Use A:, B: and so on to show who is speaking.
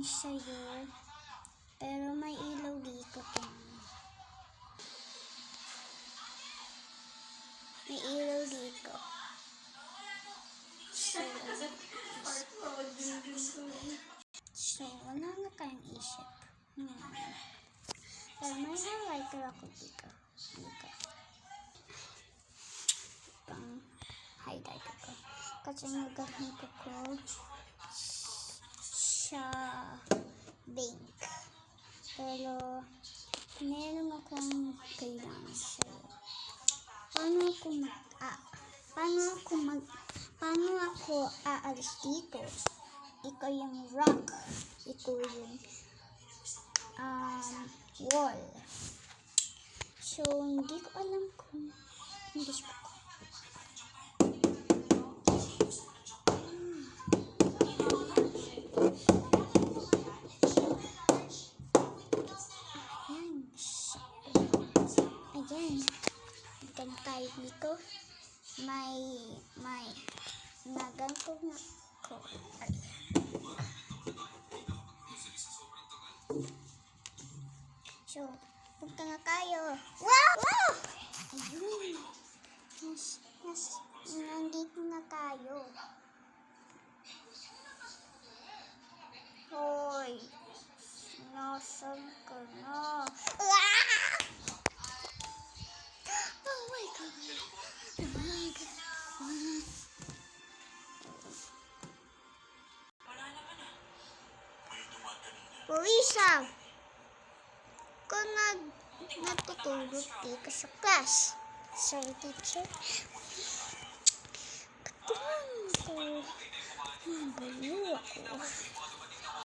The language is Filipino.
A: sa'yo. Pero may ilaw dito to. May ilaw dito. So, wala na kayong isip. Pero may highlighter ako dito. Pang highlighter ko. Kasi naghahanap ko siya pink. Pero, meron akong kailangan sa'yo. Paano ako aalis dito? Ikaw yung rock. Ikaw yung wall. So, hindi ko alam kung hindi ko. Ayan. Ikan tayo dito. May naganto na ko. So, punta na tayo. Wow! Wow! Ayun. Nandito na tayo. Hoy! Nasaan ka na? Oh my God! Oh my God! Purisa! Kung natutulog di ka sa class. Sorry, teacher. Katuhan ko. Baliw ako.